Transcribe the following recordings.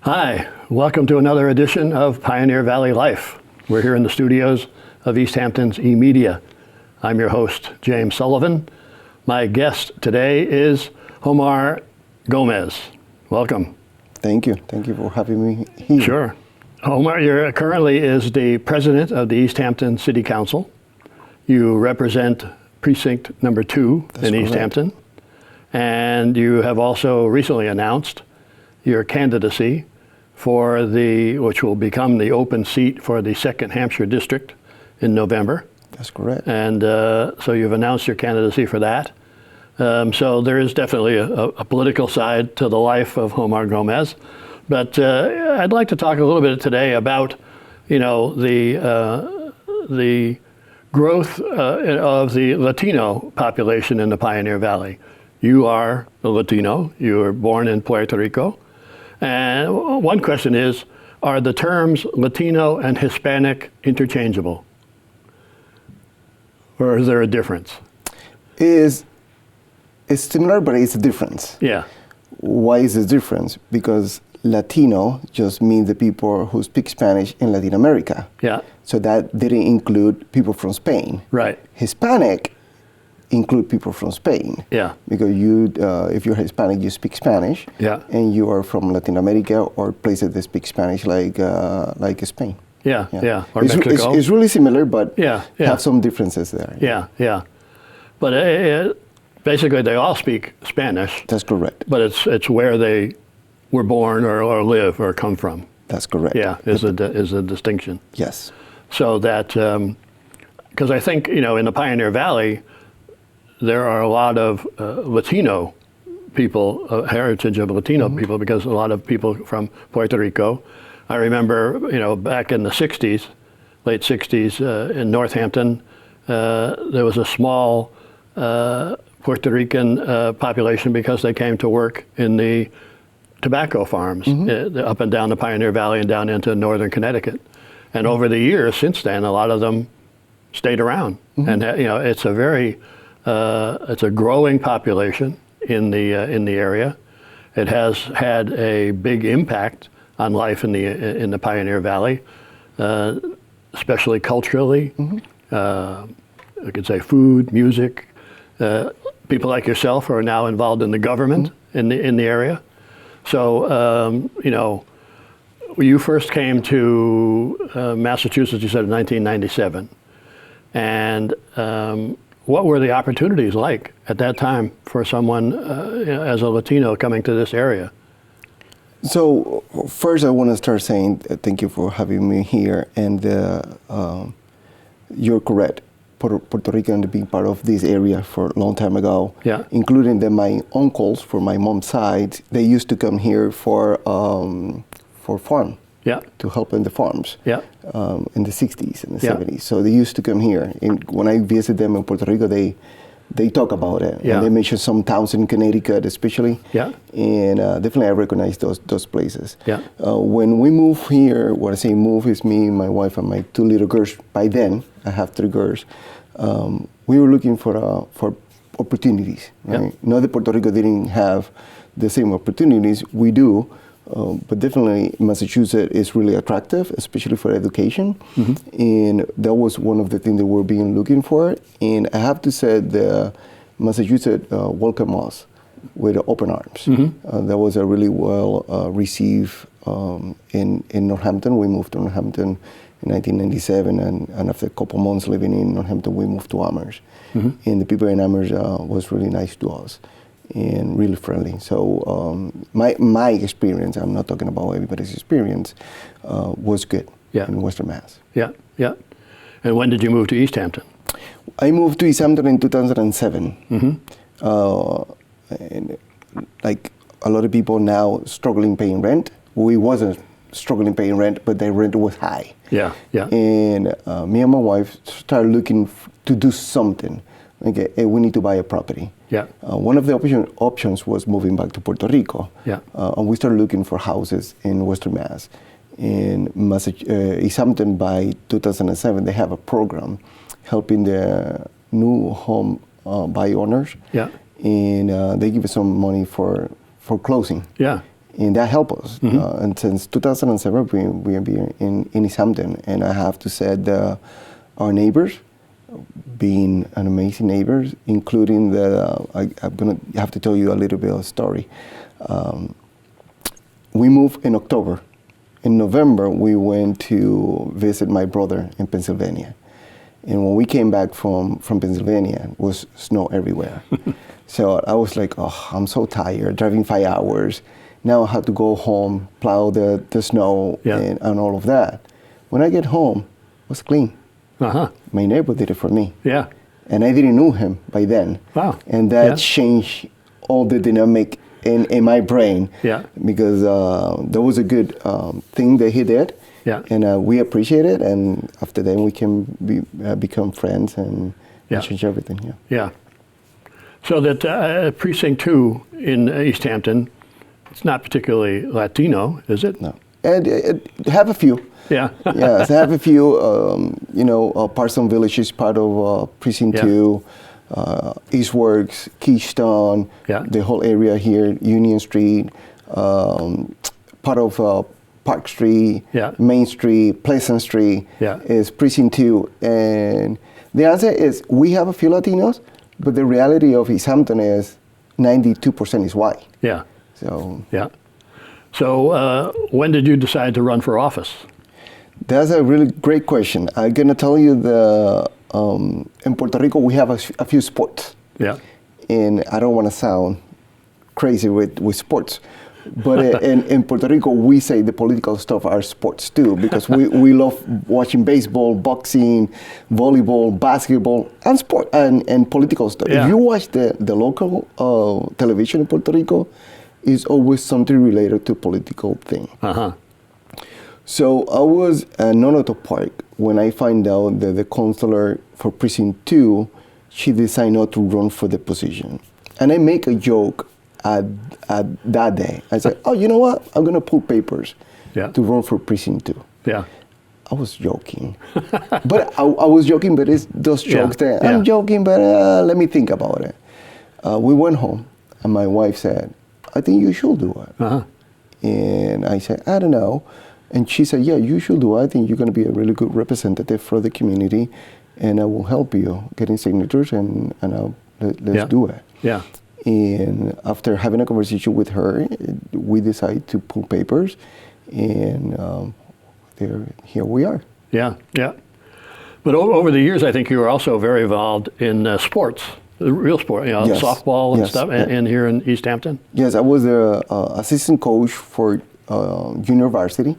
Hi, welcome to another edition of Pioneer Valley Life. We're here in the studios of Easthampton's eMedia. I'm your host, James Sullivan. My guest today is Homar Gomez. Welcome. Thank you. Thank you for having me here. Sure. Homar currently is the president of the Easthampton City Council. You represent precinct number 2 in Easthampton. And you have also recently announced your candidacy for which will become the open seat for the 2nd Hampshire District in November. That's correct. And so you've announced your candidacy for that. So there is definitely a political side to the life of Homar Gomez. But I'd like to talk a little bit today about, the growth of the Latino population in the Pioneer Valley. You are a Latino. You were born in Puerto Rico. And one question is, are the terms Latino and Hispanic interchangeable? Or is there a difference? It's similar, but it's a difference. Yeah. Why is it difference? Because Latino just means the people who speak Spanish in Latin America. Yeah. So that didn't include people from Spain. Right. Hispanic include people from Spain. Yeah. Because if you're Hispanic, you speak Spanish. Yeah. And you are from Latin America or places that speak Spanish like Spain. Yeah. Or it's, Mexico. It's really similar, but yeah. have some differences there. Yeah. But basically, they all speak Spanish. That's correct. But it's where they were born or live or come from. That's correct. Yeah, is a distinction. Yes. So that, because I think, in the Pioneer Valley, there are a lot of Latino people, heritage of Latino people, because a lot of people from Puerto Rico. I remember, back in the 60s, late 60s, in Northampton, there was a small Puerto Rican population because they came to work in the tobacco farms up and down the Pioneer Valley and down into northern Connecticut. And over the years since then, a lot of them stayed around. And it's a very it's a growing population in the area. It has had a big impact on life in the Pioneer Valley, especially culturally. I could say food, music. People like yourself are now involved in the government in the area. So you first came to Massachusetts, you said, in 1997, and what were the opportunities like at that time for someone as a Latino coming to this area? So first I want to start saying thank you for having me here, and you're correct. Puerto Rican being part of this area for a long time ago, including my uncles from my mom's side, they used to come here for farm. Yeah. To help in the farms. Yeah. In the 60s and the 70s. So they used to come here. And when I visit them in Puerto Rico, they talk about it. Yeah. And they mention some towns in Connecticut especially. Yeah. And definitely I recognize those places. Yeah. When we moved here, when I say move, is me, my wife, and my 2 little girls. By then, I have 3 girls. We were looking for opportunities. Right? Yeah. Not that Puerto Rico didn't have the same opportunities. We do. But definitely Massachusetts is really attractive, especially for education. And that was one of the things that we're being looking for. And I have to say that Massachusetts welcomed us with open arms. That was a really well received in Northampton. We moved to Northampton in 1997, and after a couple months living in Northampton, we moved to Amherst. And the people in Amherst was really nice to us and really friendly. So my experience, I'm not talking about everybody's experience, was good in Western Mass. Yeah. And when did you move to Easthampton? I moved to Easthampton in 2007. And like a lot of people now struggling paying rent, we wasn't struggling paying rent, but the rent was high. Yeah. And me and my wife started looking to do something. Okay, we need to buy a property. Yeah. One of the options was moving back to Puerto Rico. Yeah. And we started looking for houses in Western Mass. In Easthampton, by 2007, they have a program helping the new home buy owners. Yeah. And they give us some money for closing. Yeah. and that helped us. And since 2007, we have been in Easthampton, and I have to say that our neighbors, being an amazing neighbors, including I'm gonna have to tell you a little bit of a story. We moved in October. In November, we went to visit my brother in Pennsylvania. And when we came back from Pennsylvania, it was snow everywhere. So I was like, oh, I'm so tired, driving 5 hours. Now I have to go home, plow the snow and all of that. When I get home, it was clean. My neighbor did it for me. Yeah. And I didn't know him by then. Wow. And that changed all the dynamic in my brain. Yeah. Because that was a good thing that he did. Yeah. And we appreciate it. And after that, we can become friends and change everything. Yeah. Yeah. So that Precinct 2 in Easthampton, it's not particularly Latino, is it? No. And have a few. Yeah. Yes, I have a few. Parson Village is part of Precinct 2. Eastworks, Keystone, the whole area here, Union Street, part of Park Street, Main Street, Pleasant Street is Precinct 2. And the answer is we have a few Latinos, but the reality of Easthampton is 92% is white. Yeah. So. Yeah. So when did you decide to run for office? That's a really great question. I'm going to tell you in Puerto Rico, we have a few sports. Yeah. And I don't want to sound crazy with sports, but in Puerto Rico, we say the political stuff are sports too, because we love watching baseball, boxing, volleyball, basketball, and sport and political stuff. Yeah. If you watch the local television in Puerto Rico, it's always something related to political thing. So I was at Nonoto Park when I find out that the counselor for Precinct 2, she decided not to run for the position. And I make a joke at that day. I said, oh, you know what? I'm going to pull papers to run for Precinct 2. Yeah. I was joking. But I was joking, but it's those jokes that I'm joking, but let me think about it. We went home, and my wife said, I think you should do it. And I said, I don't know. And she said, yeah, you should do it. I think you're going to be a really good representative for the community, and I will help you getting signatures, and let's do it. Yeah. And after having a conversation with her, we decided to pull papers, and here we are. Yeah, yeah. But over the years, I think you were also very involved in sports, real sport, yes. Softball and stuff, and here in Easthampton. Yes, I was the assistant coach for junior varsity.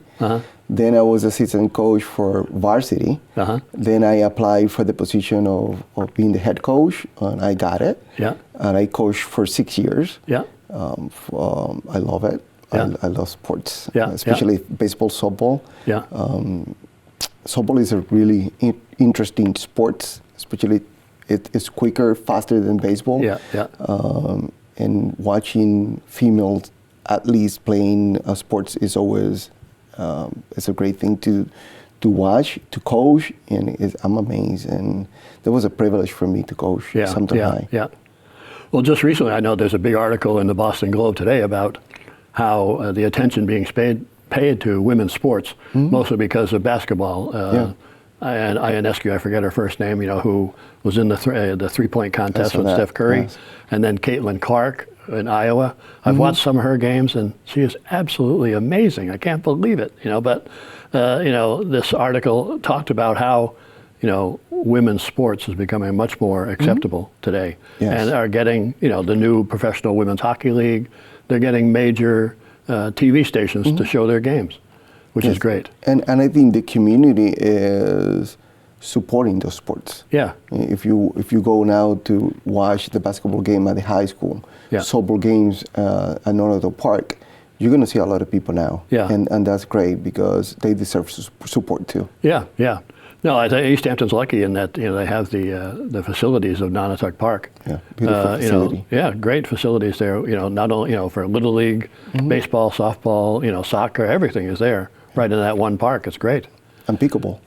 Then I was assistant coach for varsity. Then I applied for the position of being the head coach, and I got it. Yeah. And I coached for 6 years. Yeah. I love it. Yeah. I love sports, especially baseball, softball. Yeah. Softball is a really interesting sport, especially it's quicker, faster than baseball. Yeah. Yeah. And watching females athletes playing sports is always it's a great thing to watch, to coach, and I'm amazed. And that was a privilege for me to coach Hampton High. Yeah. Well, just recently, I know there's a big article in the Boston Globe today about how the attention being paid to women's sports, mostly because of basketball. And Ionescu, I forget her first name, who was in the three-point contest with Steph Curry, and then Caitlin Clark in Iowa. I've watched some of her games, and she is absolutely amazing. I can't believe it, But this article talked about how, women's sports is becoming much more acceptable today, and are getting, the new Professional Women's Hockey League. They're getting major TV stations to show their games, which is great. And I think the community is supporting those sports. Yeah. If you go now to watch the basketball game at the high school, softball games at Nonoto Park, you're going to see a lot of people now. Yeah. And that's great because they deserve support too. Yeah, yeah. No, I think Easthampton's lucky in that they have the facilities of Nonotuck Park. Yeah, beautiful facility. Great facilities there. Not only for Little League, baseball, softball, soccer, everything is there right in that one park. It's great. And pickleball.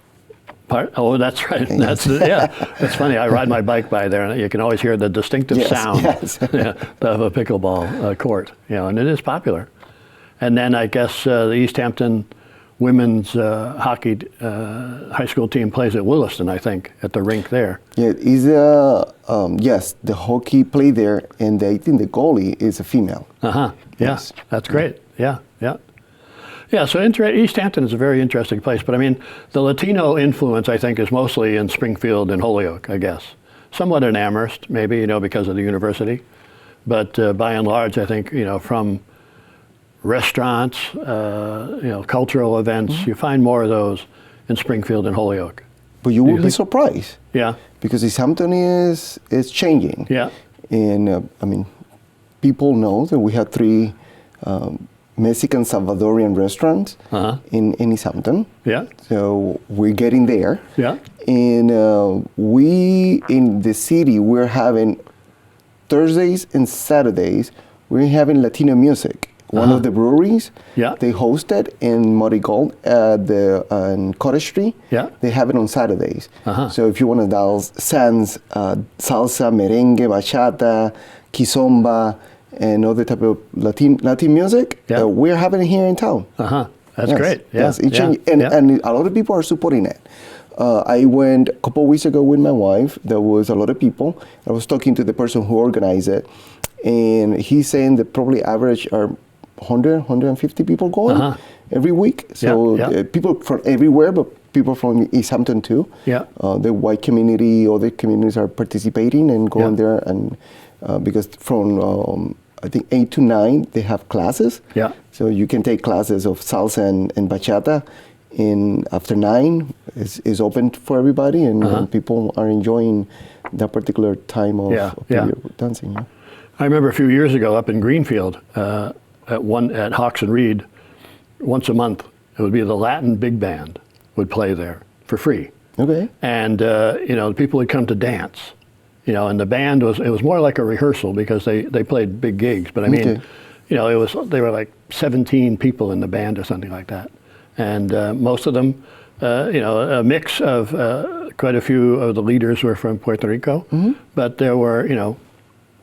Oh, that's right. That's It's funny. I ride my bike by there, and you can always hear the distinctive sound of a pickleball court. And it is popular. And then I guess the Easthampton women's hockey high school team plays at Williston, I think, at the rink there. Yeah, yes, the hockey play there, and I think the goalie is a female. Yeah, Yes. that's great. Yeah. Yeah, so Easthampton is a very interesting place, but I mean, the Latino influence, I think, is mostly in Springfield and Holyoke, I guess. Somewhat in Amherst, maybe, because of the university. But by and large, I think, from restaurants, cultural events, you find more of those in Springfield and Holyoke. But you will be surprised. Yeah. Because Easthampton is changing. Yeah. And, people know that we have 3 Mexican Salvadorian restaurants in Easthampton. Yeah. So we're getting there. Yeah. And we in the city, we're having Thursdays and Saturdays, we're having Latino music. One of the breweries, they host it in Muddy Gold at on Cottage Street. Yeah. They have it on Saturdays. So if you want to dance salsa, merengue, bachata, kizomba, and other type of Latin music, we're having it here in town. That's great. Yeah. Yes, and a lot of people are supporting it. I went a couple of weeks ago with my wife. There was a lot of people. I was talking to the person who organized it, and he's saying that probably average are 100, 150 people going every week. So people from everywhere, but people from Easthampton too. Yeah. The white community, other communities are participating and going there, and because from I think 8 to 9 they have classes. Yeah. So you can take classes of salsa and bachata. And after 9 is open for everybody, and people are enjoying that particular time of dancing. Yeah. I remember a few years ago up in Greenfield, at Hawks and Reed, once a month, it would be the Latin big band would play there for free. Okay. And people would come to dance, and the band it was more like a rehearsal because they played big gigs. But I mean, they were like 17 people in the band or something like that. And most of them, a mix of quite a few of the leaders were from Puerto Rico, but there were,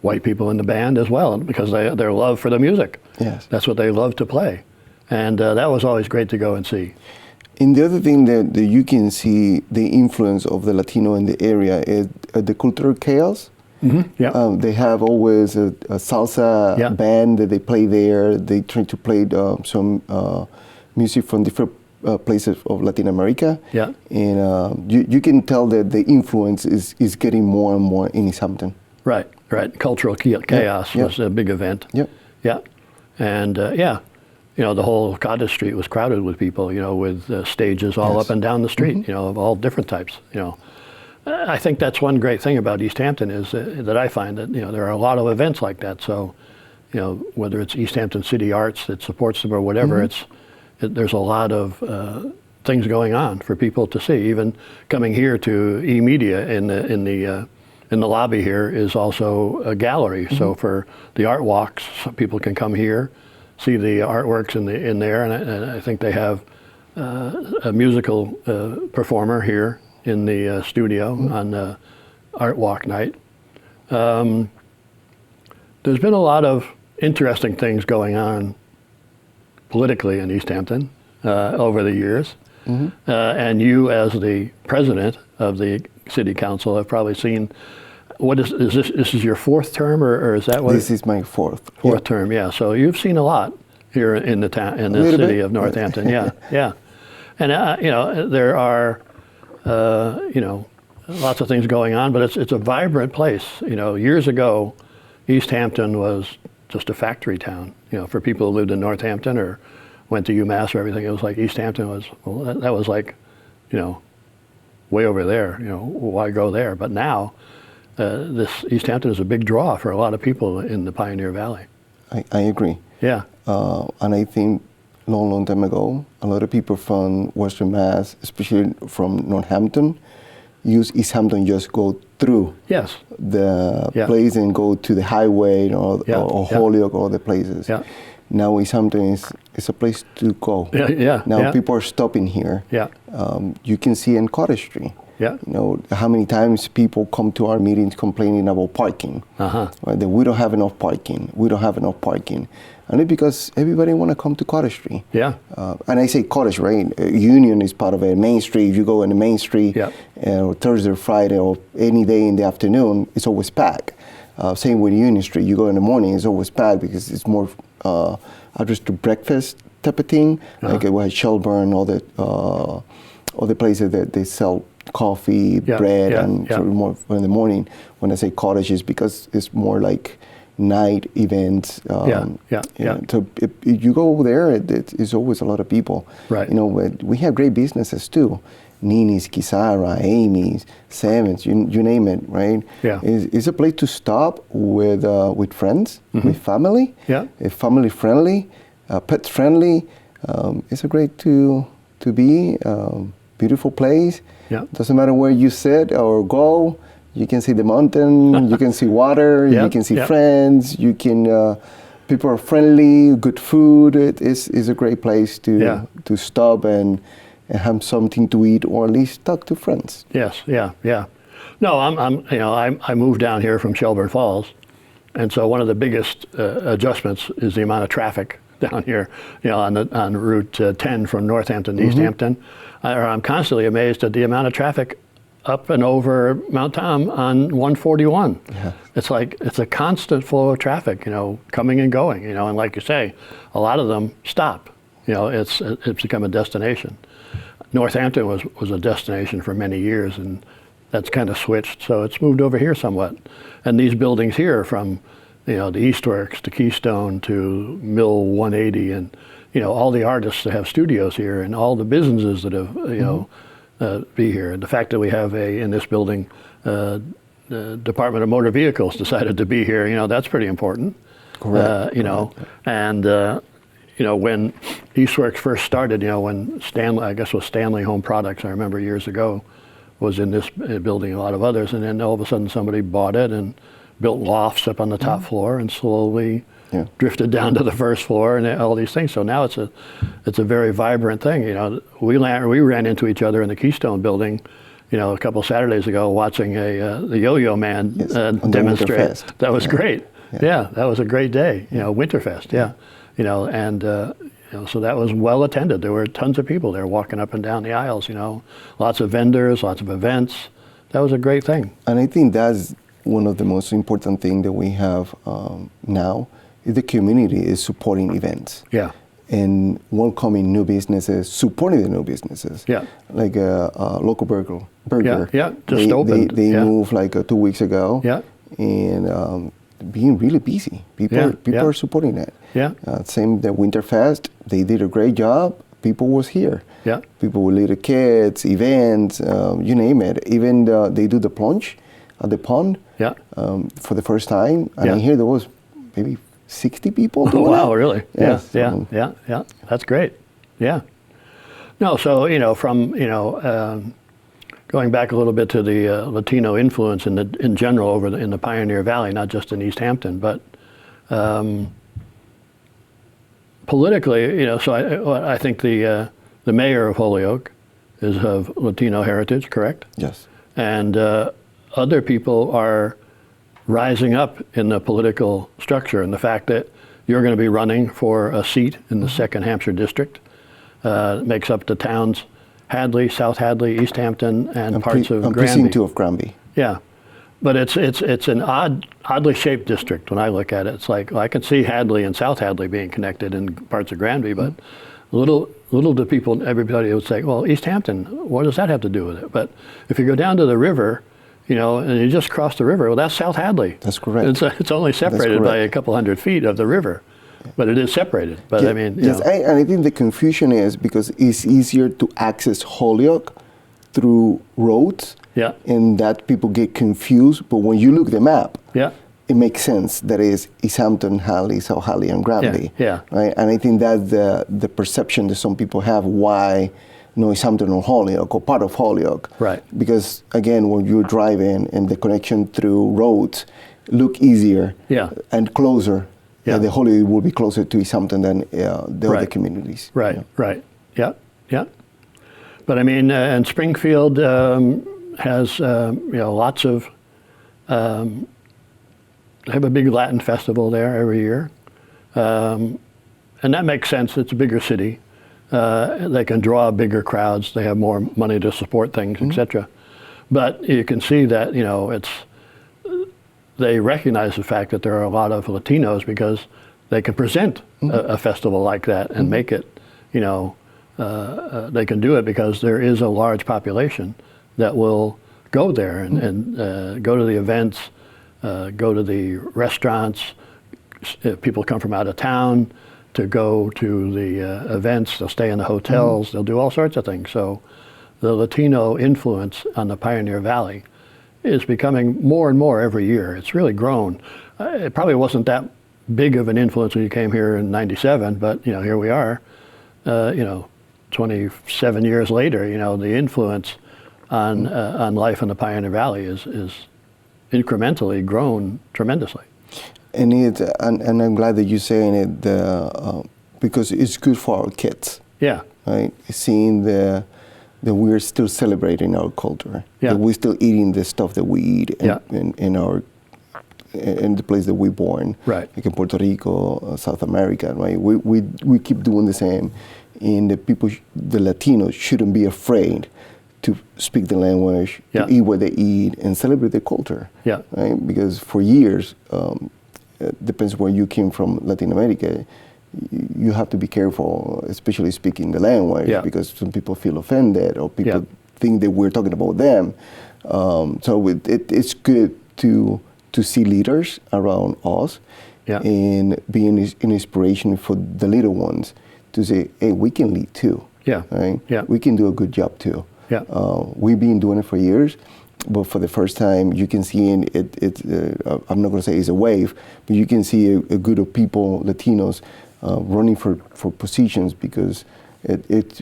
white people in the band as well because their love for the music. Yes. That's what they love to play. And that was always great to go and see. And the other thing that you can see the influence of the Latino in the area is the cultural chaos. Yeah. They have always a salsa band that they play there. They try to play some music from different places of Latin America. Yeah. And you can tell that the influence is getting more and more in Easthampton. Right. Cultural chaos was a big event. Yep. Yeah. And the whole Cottage Street was crowded with people, with stages all up and down the street, of all different types, I think that's one great thing about Easthampton is that I find that, there are a lot of events like that. So, whether it's Easthampton City Arts that supports them or whatever, there's a lot of things going on for people to see. Even coming here to E-Media in the lobby here is also a gallery. So for the art walks, some people can come here, see the artworks in there, and I think they have a musical performer here in the studio on the art walk night. There's been a lot of interesting things going on politically in Easthampton over the years. And you, as the president of the city council, have probably seen. This is your 4th term, or is that what? This is my 4th. 4th term, yeah. So you've seen a lot here in the town, in the city of Northampton, yeah. And there are lots of things going on, but it's a vibrant place. Years ago, Easthampton was just a factory town. For people who lived in Northampton or went to UMass or everything, it was like Easthampton was. Well, that was like, way over there. Why go there? But now, this Easthampton is a big draw for a lot of people in the Pioneer Valley. I agree. Yeah. And I think long time ago, a lot of people from Western Mass, especially from Northampton, use Easthampton just go through the place and go to the highway or Holyoke or other places. Yeah. Now Easthampton is a place to go. Now people are stopping here. Yeah. You can see in Cottage Street. Yeah. How many times people come to our meetings complaining about parking. Right? That we don't have enough parking. and it's because everybody want to come to Cottage Street. Yeah. And I say Cottage, right? Union is part of it. Main Street, if you go in the Main Street, or Thursday or Friday or any day in the afternoon, it's always packed. Same with Union Street. You go in the morning, it's always packed because it's more addressed to breakfast type of thing. Like we had Shelburne, all the places that they sell coffee, bread, and sort of more in the morning. When I say cottages, because it's more like night events. So if you go over there, it's always a lot of people. Right. You know, we have great businesses too. Nini's, Kisara, Amy's, Seven's, you name it, right? Yeah. It's a place to stop with friends, with family. Yeah. Family friendly, pet friendly. It's a great to be. Beautiful place. Yeah. Doesn't matter where you sit or go. You can see the mountain. You can see water. You can see friends. You can. People are friendly. Good food. It's a great place to stop and have something to eat, or at least talk to friends. Yes. Yeah. No, I moved down here from Shelburne Falls, and so one of the biggest adjustments is the amount of traffic down here. You know, on Route 10 from Northampton to Easthampton. I'm constantly amazed at the amount of traffic up and over Mount Tom on 141. Yeah. It's like it's a constant flow of traffic, you know, coming and going, you know, and like you say, a lot of them stop. You know, it's become a destination. Northampton was a destination for many years, and that's kind of switched, so it's moved over here somewhat. And these buildings here, from the Eastworks to Keystone to Mill 180, and all the artists that have studios here, and all the businesses that have be here. And the fact that we have in this building, the Department of Motor Vehicles decided to be here, that's pretty important. Correct. And when Eastworks first started, when Stanley, I guess it was Stanley Home Products, I remember years ago, was in this building, a lot of others, and then all of a sudden somebody bought it and built lofts up on the top floor, and slowly drifted down to the first floor, and all these things. So now it's a very vibrant thing. We ran into each other in the Keystone building, a couple Saturdays ago, watching the Yo-Yo Man demonstrate. That was great. Yeah, that was a great day. Winterfest. So that was well attended. There were tons of people there walking up and down the aisles. Lots of vendors, lots of events. That was a great thing. And I think that's one of the most important things that we have now. Is the community is supporting events. Yeah. And welcoming new businesses, supporting the new businesses. Yeah. Like Local Burger. Yeah. Just opened. They moved 2 weeks ago. Yeah. And being really busy. People are supporting that. Yeah. Same the Winterfest. They did a great job. People was here. Yeah. People with little kids, events, you name it. Even they do the plunge at the pond. Yeah. For the first time. And I hear there was maybe 60 people doing it. Wow, really? Yes. Yeah. That's great. Yeah. No, so, from, going back a little bit to the Latino influence in general in the Pioneer Valley, not just in Easthampton, but politically, so I think the mayor of Holyoke is of Latino heritage, correct? Yes. And other people are rising up in the political structure, and the fact that you're going to be running for a seat in the 2nd Hampshire District makes up the towns Hadley, South Hadley, Easthampton, and parts of Granby. Precinct 2 of Granby. Yeah, but it's an oddly shaped district when I look at it. It's like, I can see Hadley and South Hadley being connected in parts of Granby, but little do people, everybody would say, well, Easthampton, what does that have to do with it? But if you go down to the river, and you just cross the river, well, that's South Hadley. That's correct. It's only separated by a couple hundred feet of the river, but it is separated. But I mean, and I think the confusion is because it's easier to access Holyoke through roads, and that people get confused. But when you look at the map, it makes sense. That is Easthampton, Hadley, South Hadley, and Granby. Right, and I think that's the perception that some people have why. Easthampton or Holyoke or part of Holyoke. Right. Because again, when you're driving and the connection through roads look easier and closer. Yeah. The Holyoke will be closer to Easthampton than the other communities. Right. Yeah. But I mean, and Springfield has lots of. They have a big Latin festival there every year. And that makes sense. It's a bigger city. They can draw bigger crowds. They have more money to support things, etc. But you can see that, you know, they recognize the fact that there are a lot of Latinos because they can present a festival like that and make it, you know, they can do it because there is a large population that will go there and go to the events, go to the restaurants. People come from out of town to go to the events. They'll stay in the hotels. They'll do all sorts of things. So the Latino influence on the Pioneer Valley is becoming more and more every year. It's really grown. It probably wasn't that big of an influence when you came here in '97, but you know, here we are, you know, 27 years later. You know, the influence on life in the Pioneer Valley is incrementally grown tremendously. And and I'm glad that you're saying it because it's good for our kids. Yeah. Right. Seeing that we're still celebrating our culture. Yeah. That we're still eating the stuff that we eat in the place that we're born. Right. Like in Puerto Rico, South America. Right. We keep doing the same, and the Latinos shouldn't be afraid to speak the language, to eat what they eat, and celebrate their culture. Yeah. Right. Because for years. Depends where you came from, Latin America, you have to be careful, especially speaking the language, because some people feel offended or people think that we're talking about them. So it's good to see leaders around us and be an inspiration for the little ones to say, hey, we can lead too. Yeah. Right? Yeah. We can do a good job too. Yeah. We've been doing it for years. But for the first time, you can see I'm not going to say it's a wave, but you can see a group of people, Latinos, running for positions because it's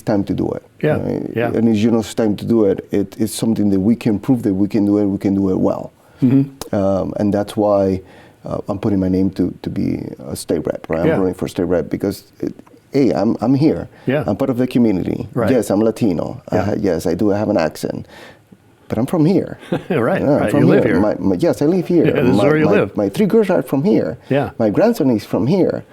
time to do it. Yeah, right? yeah. And it's just time to do it. It's something that we can prove that we can do it. We can do it well. And that's why I'm putting my name to be a state rep. Right? I'm running for state rep because. Hey, I'm here. Yeah. I'm part of the community. Right. Yes, I'm Latino. Yeah. Yes, I do have an accent, but I'm from here. Right. Yeah, right. From you live here. here. Yes, I live here. Yeah, this is where you live. My 3 girls are from here. Yeah. My grandson is from here.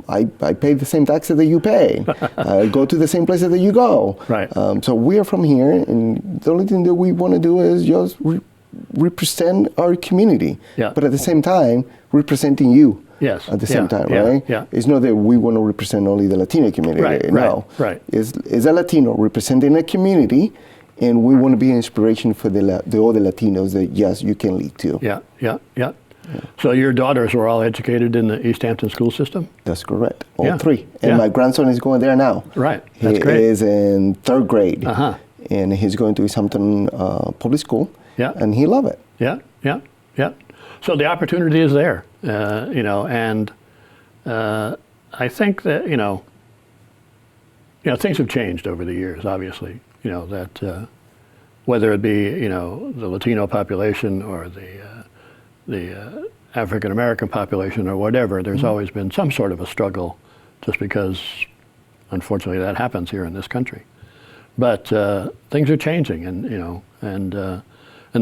I pay the same taxes that you pay. I go to the same places that you go. Right. So we are from here, and the only thing that we want to do is just represent our community. Yeah. But at the same time, representing you. Yes. At the same time, yeah, right? Yeah. It's not that we want to represent only the Latino community. Right. No. Right. It's a Latino representing a community, and we want to be an inspiration for the other Latinos that yes, you can lead too. Yeah. So your daughters were all educated in the Easthampton school system? That's correct. All 3. And my grandson is going there now. Right. That's great. He is in 3rd grade. Uh-huh. And he's going to Easthampton Public School. Yeah. And he loves it. Yeah. So the opportunity is there, you know, and I think that, you know, things have changed over the years, obviously, you know, that whether it be, you know, the Latino population or the African American population or whatever, there's always been some sort of a struggle just because, unfortunately, that happens here in this country. But things are changing, and, you know, and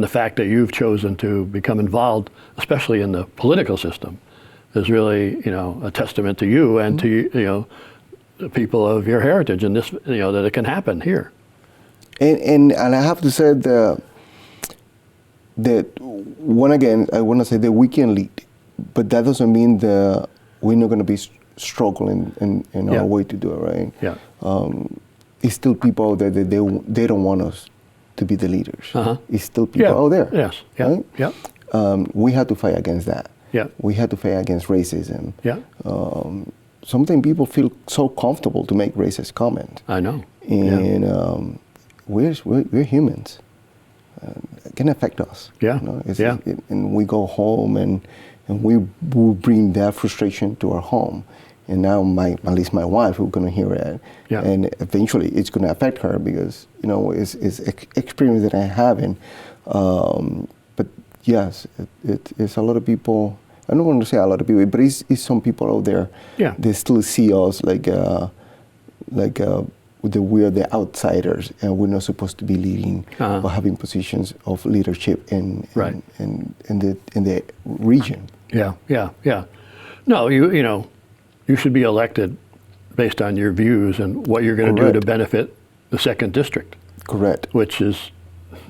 the fact that you've chosen to become involved, especially in the political system, is really, you know, a testament to you and to, you know, the people of your heritage and this, you know, that it can happen here. And I have to say that one again, I want to say that we can lead, but that doesn't mean that we're not going to be struggling in our way to do it, right? Yeah. It's still people out there that they don't want us to be the leaders. Uh-huh. It's still people out there. Yes. Yeah. Right? Yeah. We had to fight against that. Yeah. We had to fight against racism. Yeah. Sometimes people feel so comfortable to make racist comments. I know. And we're humans. It can affect us. Yeah. You know? And we go home and we will bring that frustration to our home. And now at least my wife who's going to hear it. Yeah. And eventually it's going to affect her because, you know, it's experience that I haven't. But yes, it's a lot of people. I don't want to say a lot of people, but it's some people out there. Yeah. They still see us like we are the outsiders and we're not supposed to be leading or having positions of leadership in the region. Yeah. No, you should be elected based on your views and what you're going to do to benefit the second district. Correct. Which is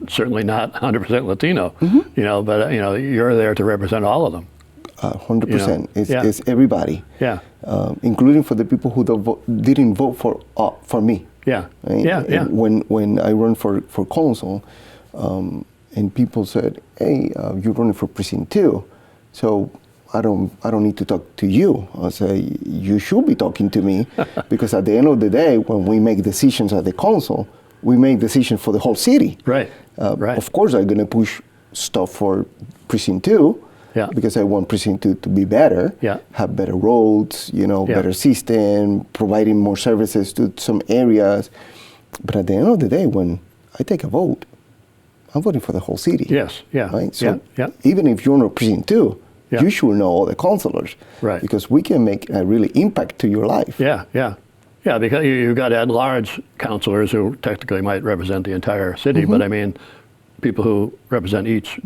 certainly not 100% Latino, but you're there to represent all of them. 100%. It's everybody. Yeah. Including for the people who didn't vote for me. Yeah. Right? Yeah. When I run for council, and people said, "Hey, you're running for precinct 2, so I don't need to talk to you." I say, "You should be talking to me," because at the end of the day, when we make decisions at the council, we make decisions for the whole city. Right. Right. Of course, I'm going to push stuff for precinct 2. Yeah. Because I want precinct 2 to be better, have better roads, better system, providing more services to some areas. But at the end of the day, when I take a vote, I'm voting for the whole city. Yes, yeah. Right? So even if you're not precinct 2, you should know all the councilors. Right. Because we can make a really impact to your life. Yeah, yeah. Yeah, because you've got at-large councilors who technically might represent the entire city, but I mean, people who represent each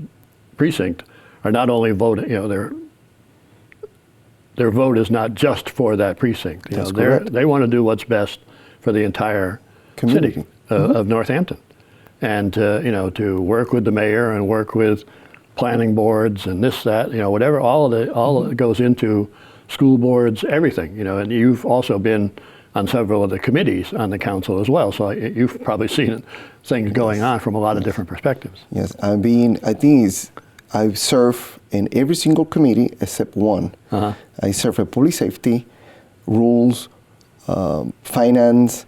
precinct are not only voting, their vote is not just for that precinct. They want to do what's best for the entire city of Northampton, and to work with the mayor and work with planning boards and this, that, whatever, all that goes into school boards, everything, and you've also been on several of the committees on the council as well, so you've probably seen things going on from a lot of different perspectives. Yes, I've served in every single committee except one. I serve at police safety, rules, finance,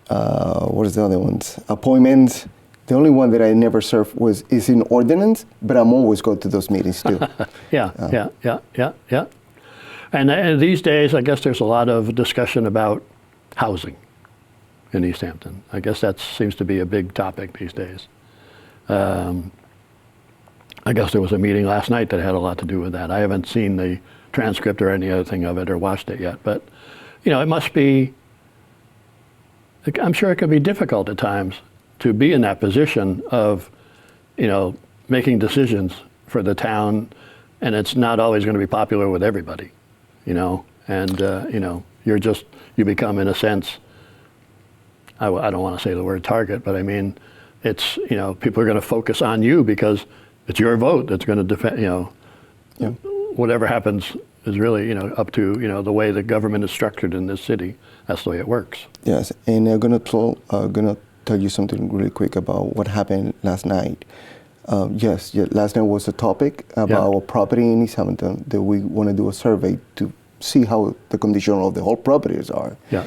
what is the other ones? Appointments. The only one that I never served is in ordinance, but I'm always go to those meetings too. Yeah. And these days, I guess there's a lot of discussion about housing in Easthampton. I guess that seems to be a big topic these days. I guess there was a meeting last night that had a lot to do with that. I haven't seen the transcript or any other thing of it or watched it yet, but it must be, I'm sure it can be difficult at times to be in that position of, making decisions for the town, and it's not always going to be popular with everybody, and you become, in a sense, I don't want to say the word target, but I mean, it's, people are going to focus on you because it's your vote that's going to defend, whatever happens is really, up to, the way the government is structured in this city. That's the way it works. Yes, and I'm going to tell you something really quick about what happened last night. Last night was a topic about a property in Easthampton that we want to do a survey to see how the condition of the whole properties are. Yeah.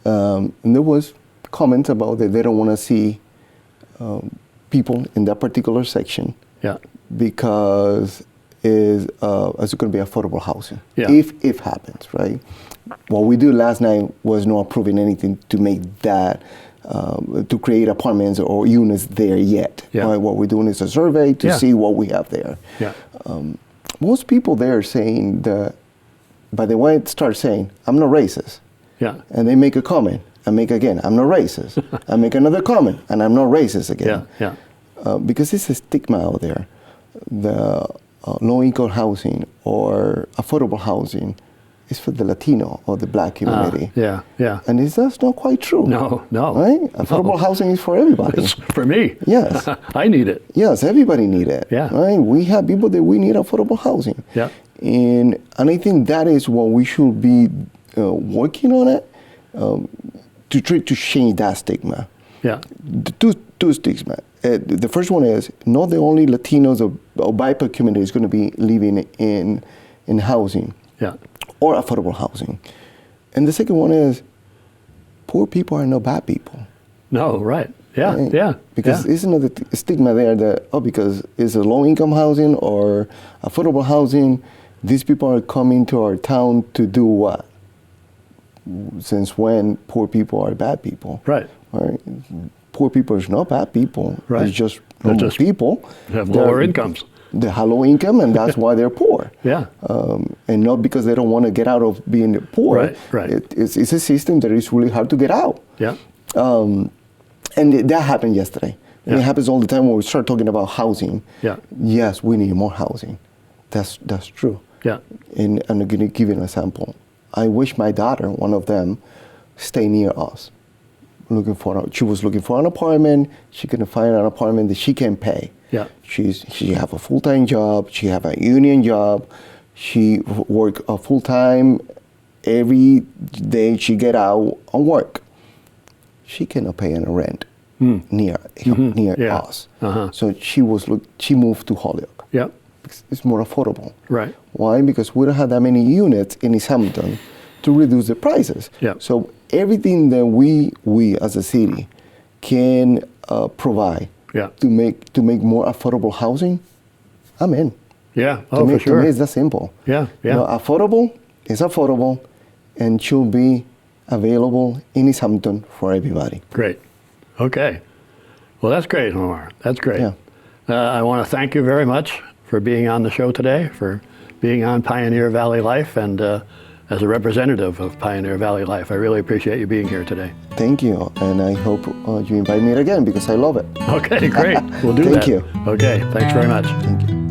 And there was comments about that they don't want to see people in that particular section. Yeah. Because it's going to be affordable housing. Yeah. If it happens, right? What we did last night was not approving anything to make that to create apartments or units there yet. Yeah. Right? What we're doing is a survey to see what we have there. Yeah. Most people there are saying that, by the way, it starts saying, "I'm not racist." Yeah. And they make a comment. I make again, "I'm not racist." I make another comment, and I'm not racist again. Yeah. Because it's a stigma out there. The low-income housing or affordable housing is for the Latino or the Black community. And that's not quite true. No. Right? Affordable housing is for everybody. It's for me. Yes. I need it. Yes, everybody need it. Yeah. Right? We have people that we need affordable housing. Yeah. And I think that is what we should be working on it to try to change that stigma. Yeah. Two stigma. The first one is not the only Latinos or BIPOC community is going to be living in housing. Yeah. Or affordable housing. And the second one is poor people are not bad people. No, right. Yeah, right? Yeah. Because isn't the stigma there that, because it's a low-income housing or affordable housing, these people are coming to our town to do what? Since when poor people are bad people? Right. Poor people is not bad people. Right. It's just normal people. They have lower incomes. They have low income, and that's why they're poor. Yeah. And not because they don't want to get out of being poor. Right. It's a system that is really hard to get out. Yeah. And that happened yesterday. And it happens all the time when we start talking about housing. Yeah. Yes, we need more housing. That's true. Yeah. And I'm going to give you an example. I wish my daughter, one of them, stay near us. She was looking for an apartment. She couldn't find an apartment that she can pay. Yeah. She have a full-time job. She have a union job. She work full-time. Every day she get out and work. She cannot pay any rent near us. Uh-huh. So she moved to Holyoke. Yeah. It's more affordable. Right. Why? Because we don't have that many units in Easthampton to reduce the prices. Yeah. So everything that we as a city can provide to make more affordable housing, I'm in. Yeah. For sure. To me, it's that simple. Yeah. Yeah. Affordable is affordable, and should be available in Easthampton for everybody. Great. Okay. Well, that's great, Homar. That's great. Yeah. I want to thank you very much for being on the show today, for being on Pioneer Valley Life, and as a representative of Pioneer Valley Life. I really appreciate you being here today. Thank you, and I hope you invite me again because I love it. Okay, great. We'll do that. Thank you. Okay, thanks very much. Thank you.